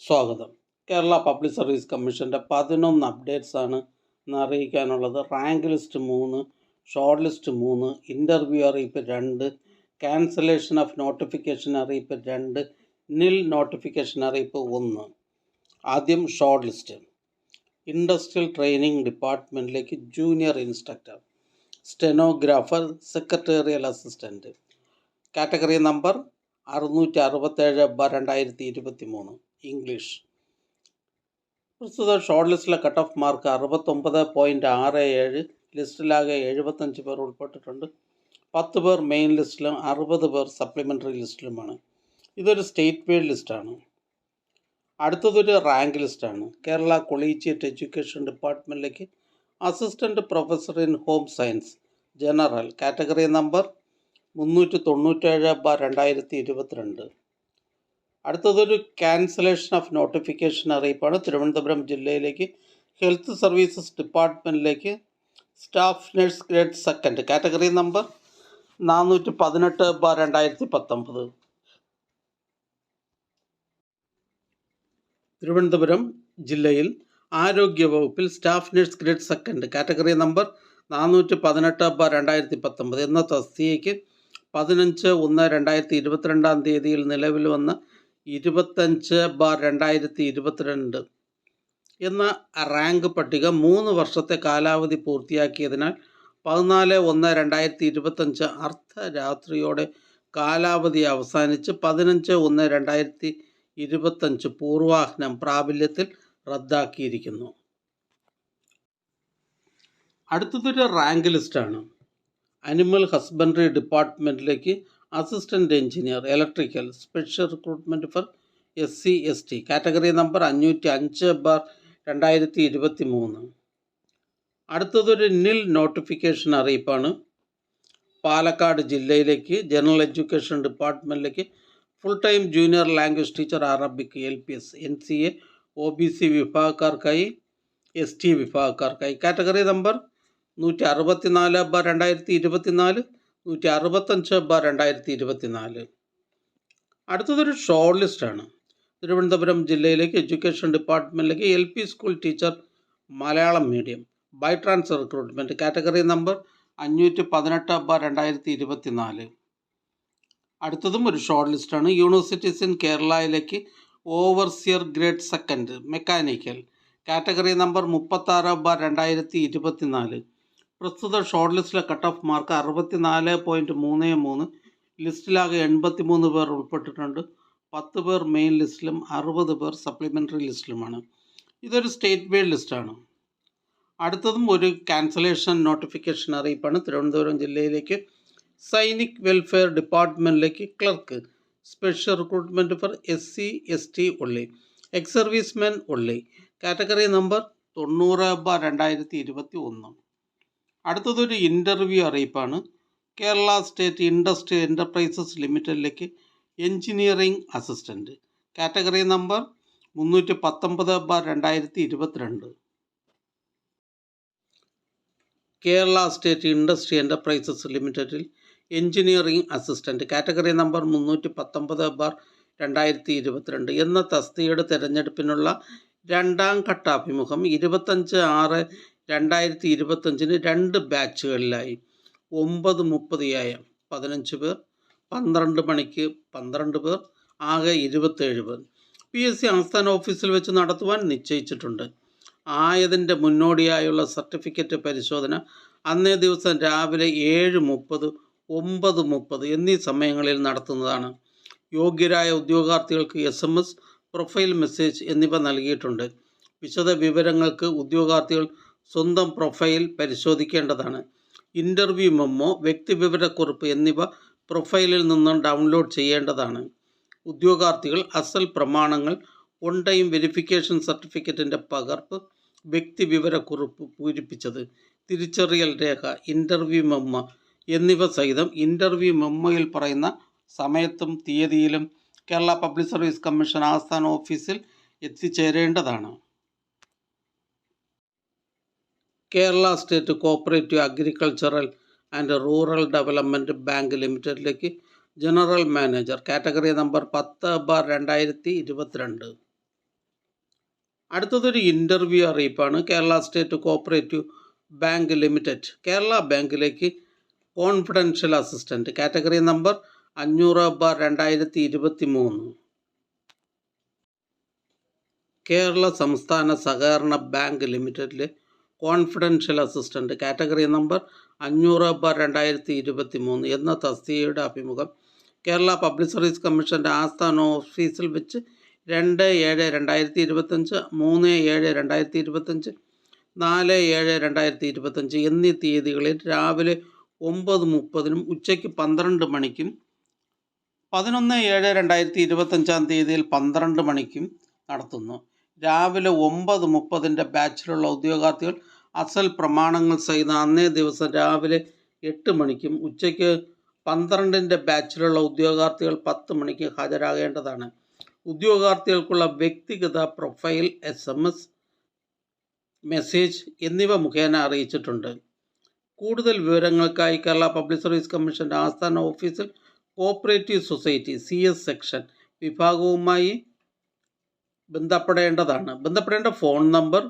സ്വാഗതം. Kerala public service കമ്മീഷൻ്റെ 11 updates ആണ് ഇന്ന് അറിയിക്കാനുള്ളത്. Rank list 3, short list 3, interview അറിയിപ്പ് 2, ക്യാൻസലേഷൻ ഓഫ് നോട്ടിഫിക്കേഷൻ അറിയിപ്പ് 2, നിൽ നോട്ടിഫിക്കേഷൻ അറിയിപ്പ് 1. ആദ്യം ഷോർട്ട് ലിസ്റ്റ്. ഇൻഡസ്ട്രിയൽ ട്രെയിനിങ് ഡിപ്പാർട്ട്മെൻറ്റിലേക്ക് junior instructor, stenographer, secretarial assistant. Category number 667/2023 English. പ്രസ്തുത ഷോർട്ട് ലിസ്റ്റിലെ കട്ട് ഓഫ് മാർക്ക് 69.67. ലിസ്റ്റിലാകെ 75 പേർ ഉൾപ്പെട്ടിട്ടുണ്ട്. 10 പേർ മെയിൻ ലിസ്റ്റിലും 60 പേർ സപ്ലിമെൻ്ററി ലിസ്റ്റിലുമാണ്. ഇതൊരു സ്റ്റേറ്റ് വൈഡ് ലിസ്റ്റാണ്. അടുത്തതൊരു റാങ്ക് ലിസ്റ്റാണ്. കേരള കൊളീജിയറ്റ് എഡ്യൂക്കേഷൻ ഡിപ്പാർട്ട്മെൻറ്റിലേക്ക് assistant professor in home science general, category number 397/2022. അടുത്തതൊരു ക്യാൻസലേഷൻ ഓഫ് നോട്ടിഫിക്കേഷൻ അറിയിപ്പാണ്. തിരുവനന്തപുരം ജില്ലയിലേക്ക് ഹെൽത്ത് സർവീസസ് ഡിപ്പാർട്ട്മെൻറ്റിലേക്ക് staff nurse grade second, category number 418/2019. Thiruvananthapuram ജില്ലയിൽ ആരോഗ്യവകുപ്പിൽ staff nurse grade second, category number 418/2019 എന്ന തസ്തികയ്ക്ക് 15/1/2022 നിലവിൽ വന്ന 25/2022 എന്ന റാങ്ക് പട്ടിക 3 വർഷത്തെ കാലാവധി പൂർത്തിയാക്കിയതിനാൽ 14/1/2025 അർദ്ധരാത്രിയോടെ കാലാവധി അവസാനിച്ച് 15/1/2025 പൂർവാഹ്നം പ്രാബല്യത്തിൽ റദ്ദാക്കിയിരിക്കുന്നു. അടുത്തതൊരു റാങ്ക് ലിസ്റ്റാണ്. അനിമൽ ഹസ്ബൻഡറി ഡിപ്പാർട്ട്മെൻറ്റിലേക്ക് assistant engineer electrical, special recruitment for SC/ST, category number 505/2023. അടുത്തതൊരു നിൽ നോട്ടിഫിക്കേഷൻ അറിയിപ്പാണ്. പാലക്കാട് ജില്ലയിലേക്ക് ജനറൽ എഡ്യൂക്കേഷൻ ഡിപ്പാർട്ട്മെൻറ്റിലേക്ക് full time junior language teacher Arabic LPS NCA OBC വിഭാഗക്കാർക്കായി ST വിഭാഗക്കാർക്കായി, കാറ്റഗറി നമ്പർ 164/2024, 165/2024. അടുത്തതൊരു ഷോർട്ട് ലിസ്റ്റാണ്. തിരുവനന്തപുരം ജില്ലയിലേക്ക് എഡ്യൂക്കേഷൻ ഡിപ്പാർട്ട്മെൻറ്റിലേക്ക് LP school teacher Malayalam medium by transfer recruitment, category number 518/2024. അടുത്തതും ഒരു ഷോർട്ട് ലിസ്റ്റാണ്. യൂണിവേഴ്സിറ്റീസ് ഇൻ കേരളയിലേക്ക് overseer grade second mechanical, category number 36/2024. പ്രസ്തുത ഷോർട്ട് ലിസ്റ്റിലെ കട്ട് ഓഫ് മാർക്ക് 64.33. ലിസ്റ്റിലാകെ 83 പേർ ഉൾപ്പെട്ടിട്ടുണ്ട്. 10 പേർ മെയിൻ ലിസ്റ്റിലും 60 പേർ സപ്ലിമെൻ്ററി ലിസ്റ്റിലുമാണ്. ഇതൊരു സ്റ്റേറ്റ് വൈഡ് ലിസ്റ്റാണ്. അടുത്തതും ഒരു ക്യാൻസലേഷൻ നോട്ടിഫിക്കേഷൻ അറിയിപ്പാണ്. തിരുവനന്തപുരം ജില്ലയിലേക്ക് സൈനിക് വെൽഫെയർ ഡിപ്പാർട്ട്മെൻറ്റിലേക്ക് clerk, special recruitment for SC/ST only, ex servicemen only, category number 90/2021. അടുത്തതൊരു ഇൻ്റർവ്യൂ അറിയിപ്പാണ്. കേരള സ്റ്റേറ്റ് ഇൻഡസ്ട്രിയൽ എൻ്റർപ്രൈസസ് ലിമിറ്റഡിലേക്ക് engineering assistant, category number 319/2022. Kerala state industrial enterprises ലിമിറ്റഡിൽ എഞ്ചിനീയറിംഗ് അസിസ്റ്റൻറ്റ്, കാറ്റഗറി നമ്പർ 319/2022 എന്ന തസ്തികയുടെ തിരഞ്ഞെടുപ്പിനുള്ള 2ാം ഘട്ട അഭിമുഖം 25/6/2025 2 ബാച്ചുകളിലായി 9:30 AM 15 പേർ, 12 മണിക്ക് 12 പേർ, ആകെ 27 പേർ PSC ആസ്ഥാന ഓഫീസിൽ വെച്ച് നടത്തുവാൻ നിശ്ചയിച്ചിട്ടുണ്ട്. ആയതിൻ്റെ മുന്നോടിയായുള്ള സർട്ടിഫിക്കറ്റ് പരിശോധന അന്നേ ദിവസം രാവിലെ 7:30, 9:30 എന്നീ സമയങ്ങളിൽ നടത്തുന്നതാണ്. യോഗ്യരായ ഉദ്യോഗാർത്ഥികൾക്ക് SMS, പ്രൊഫൈൽ മെസ്സേജ് എന്നിവ നൽകിയിട്ടുണ്ട്. വിശദ വിവരങ്ങൾക്ക് ഉദ്യോഗാർത്ഥികൾ സ്വന്തം പ്രൊഫൈൽ പരിശോധിക്കേണ്ടതാണ്. ഇൻ്റർവ്യൂ മെമ്മോ, വ്യക്തിവിവരക്കുറിപ്പ് എന്നിവ പ്രൊഫൈലിൽ നിന്നും ഡൗൺലോഡ് ചെയ്യേണ്ടതാണ്. ഉദ്യോഗാർത്ഥികൾ അസൽ പ്രമാണങ്ങൾ, ഓൺ ടൈം വെരിഫിക്കേഷൻ സർട്ടിഫിക്കറ്റിൻ്റെ പകർപ്പ്, വ്യക്തിവിവരക്കുറിപ്പ് പൂരിപ്പിച്ചത്, തിരിച്ചറിയൽ രേഖ, ഇൻ്റർവ്യൂ മെമ്മോ എന്നിവ സഹിതം ഇൻ്റർവ്യൂ മെമ്മോയിൽ പറയുന്ന സമയത്തും തീയതിയിലും കേരള പബ്ലിക് സർവീസ് കമ്മീഷൻ ആസ്ഥാന ഓഫീസിൽ എത്തിച്ചേരേണ്ടതാണ്. Kerala state cooperative agricultural and rural development bank ലിമിറ്റഡിലേക്ക് ജനറൽ മാനേജർ, കാറ്റഗറി നമ്പർ 10/2022. അടുത്തതൊരു ഇൻ്റർവ്യൂ അറിയിപ്പാണ്. Kerala state cooperative bank limited Kerala ബാങ്കിലേക്ക് confidential assistant category number 500/2023. Kerala സംസ്ഥാന സഹകരണ ബാങ്ക് ലിമിറ്റഡിലെ കോൺഫിഡൻഷ്യൽ അസിസ്റ്റൻറ്റ് കാറ്റഗറി നമ്പർ 500/2023 എന്ന തസ്തികയുടെ അഭിമുഖം കേരള പബ്ലിക് സർവീസ് കമ്മീഷൻ്റെ ആസ്ഥാന ഓഫീസിൽ വെച്ച് 2/7/2025, 3/7/2025, 4/7/2025 എന്നീ തീയതികളിൽ രാവിലെ 9:30 ഉച്ചയ്ക്ക് 12 മണിക്കും 11/7/2025 തീയതിയിൽ 12 മണിക്കും നടത്തുന്നു. രാവിലെ 9:30 ബാച്ചിലുള്ള ഉദ്യോഗാർത്ഥികൾ അസൽ പ്രമാണങ്ങൾ സഹിതം അന്നേ ദിവസം രാവിലെ 8 മണിക്കും ഉച്ചയ്ക്ക് 12 ബാച്ചിലുള്ള ഉദ്യോഗാർത്ഥികൾ 10 മണിക്ക് ഹാജരാകേണ്ടതാണ്. ഉദ്യോഗാർത്ഥികൾക്കുള്ള വ്യക്തിഗത പ്രൊഫൈൽ SMS, മെസ്സേജ് എന്നിവ മുഖേന അറിയിച്ചിട്ടുണ്ട്. കൂടുതൽ വിവരങ്ങൾക്കായി കേരള പബ്ലിക് സർവീസ് കമ്മീഷൻ്റെ ആസ്ഥാന ഓഫീസിൽ കോഓപ്പറേറ്റീവ് സൊസൈറ്റി CS സെക്ഷൻ വിഭാഗവുമായി ബന്ധപ്പെടേണ്ട ഫോൺ നമ്പർ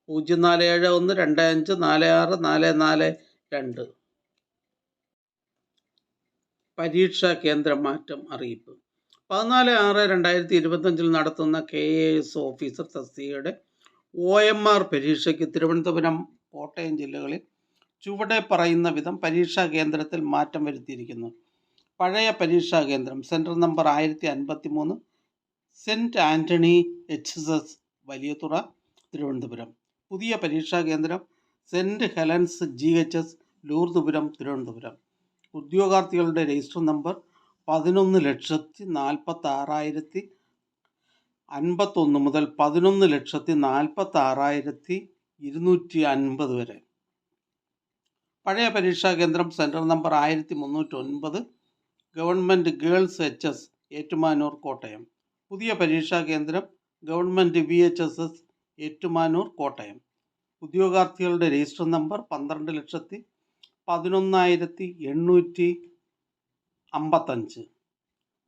047125464442. പരീക്ഷാ കേന്ദ്ര മാറ്റം അറിയിപ്പ്. 14/6/2025 നടത്തുന്ന KAS ഓഫീസർ തസ്തികയുടെ OMR പരീക്ഷയ്ക്ക് തിരുവനന്തപുരം, കോട്ടയം ജില്ലകളിൽ ചുവടെ പറയുന്ന വിധം പരീക്ഷാ കേന്ദ്രത്തിൽ മാറ്റം വരുത്തിയിരിക്കുന്നു. പഴയ പരീക്ഷാ കേന്ദ്രം central number 1053, saint Antony HSS Valiyathura, Thiruvananthapuram. പുതിയ പരീക്ഷാ കേന്ദ്രം saint Helen's GHS Lourdupuram, Thiruvananthapuram. ഉദ്യോഗാർത്ഥികളുടെ രജിസ്റ്റർ നമ്പർ 11,46,051 മുതൽ 11,46,250 വരെ. പഴയ പരീക്ഷാ കേന്ദ്രം central number 1309, government girls HS Ettumanoor, Kottayam. പുതിയ പരീക്ഷാ കേന്ദ്രം ഗവൺമെൻറ് VHSS ഏറ്റുമാനൂർ, കോട്ടയം. ഉദ്യോഗാർത്ഥികളുടെ രജിസ്റ്റർ നമ്പർ 12,11,855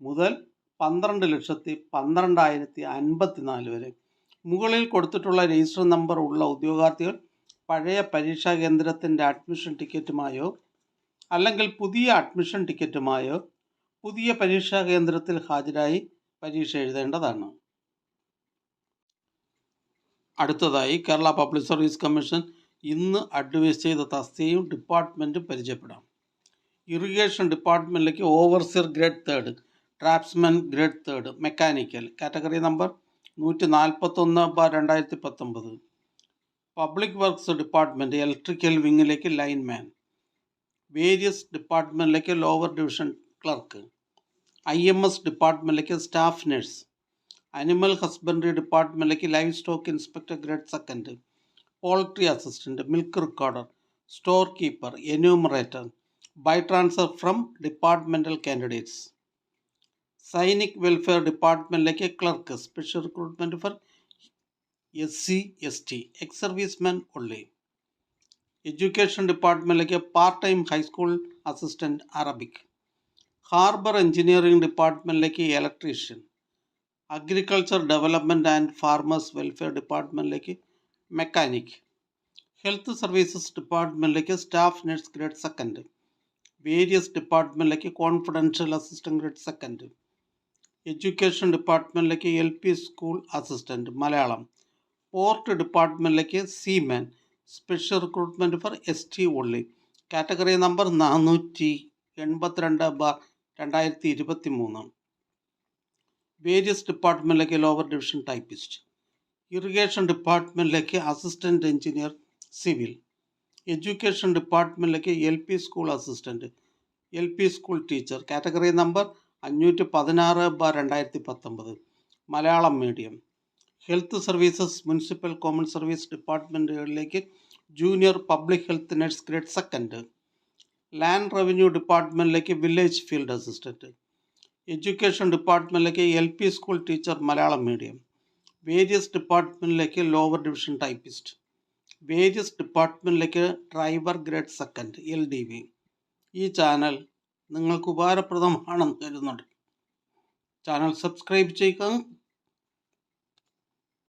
മുതൽ 12,12,054 വരെ. മുകളിൽ കൊടുത്തിട്ടുള്ള രജിസ്റ്റർ നമ്പർ ഉള്ള ഉദ്യോഗാർത്ഥികൾ പഴയ പരീക്ഷാ കേന്ദ്രത്തിൻ്റെ അഡ്മിഷൻ ടിക്കറ്റുമായോ അല്ലെങ്കിൽ പുതിയ അഡ്മിഷൻ ടിക്കറ്റുമായോ പുതിയ പരീക്ഷാ കേന്ദ്രത്തിൽ ഹാജരായി പരീക്ഷ എഴുതേണ്ടതാണ്. അടുത്തതായി കേരള പബ്ലിക് സർവീസ് കമ്മീഷൻ ഇന്ന് അഡ്വൈസ് ചെയ്ത തസ്തികയും ഡിപ്പാർട്ട്മെൻറ്റും പരിചയപ്പെടാം. ഇറിഗേഷൻ ഡിപ്പാർട്ട്മെൻറ്റിലേക്ക് overseer grade 3, draftsman grade 3, mechanical category number 141/2019. Public works department electrical വിങ്ങിലേക്ക് ലൈൻമാൻ. വേരിയസ് ഡിപ്പാർട്ട്മെൻറ്റിലേക്ക് ലോവർ ഡിവിഷൻ ക്ലർക്ക്. IMS ഡിപ്പാർട്ട്മെൻറ്റിലേക്ക് സ്റ്റാഫ് നഴ്സ്. അനിമൽ ഹസ്ബൻഡറി ഡിപ്പാർട്ട്മെൻറ്റിലേക്ക് live stock inspector grade 2, poultry assistant, milk recorder, store keeper, enumerator, by transfer from departmental candidates. Sainik welfare ഡിപ്പാർട്ട്മെൻറ്റിലേക്ക് clerk, special recruitment for SC ST, X servicemen only. Education ഡിപ്പാർട്ട്മെൻറ്റിലേക്ക് part time high school assistant Arabic. Harbour engineering ഡിപ്പാർട്ട്മെൻറ്റിലേക്ക് electrician. Agriculture development and farmers welfare ഡിപ്പാർട്ട്മെൻറ്റിലേക്ക് mechanic. Health services ഡിപ്പാർട്ട്മെൻറ്റിലേക്ക് staff nurse grade 2. Various ഡിപ്പാർട്ട്മെൻറ്റിലേക്ക് confidential assistant grade 2. Education ഡിപ്പാർട്ട്മെൻറ്റിലേക്ക് LP school assistant Malayalam. Port ഡിപ്പാർട്ട്മെൻറ്റിലേക്ക് seaman, special recruitment for ST only. Category number 482/2023. Various ഡിപ്പാർട്ട്മെൻറ്റിലേക്ക് lower division typist. Irrigation ഡിപ്പാർട്ട്മെൻറ്റിലേക്ക് assistant engineer civil. Education ഡിപ്പാർട്ട്മെൻറ്റിലേക്ക് LP school assistant, LP school teacher. Category number 516/2019. Malayalam medium. Health services municipal common service ഡിപ്പാർട്ട്മെൻറ്റുകളിലേക്ക് junior public health nurse grade 2. Land revenue ഡിപ്പാർട്ട്മെൻറ്റിലേക്ക് village field assistant. Education ഡിപ്പാർട്ട്മെൻറ്റിലേക്ക് LP school teacher Malayalam medium. Various ഡിപ്പാർട്ട്മെൻറ്റിലേക്ക് lower division typist. Various ഡിപ്പാർട്ട്മെൻറ്റിലേക്ക് driver grade 2 LDV. ഈ channel നിങ്ങൾക്ക് ഉപകാരപ്രദമാണെന്ന് കരുതുന്നുണ്ട്. Channel subscribe ചെയ്യുക,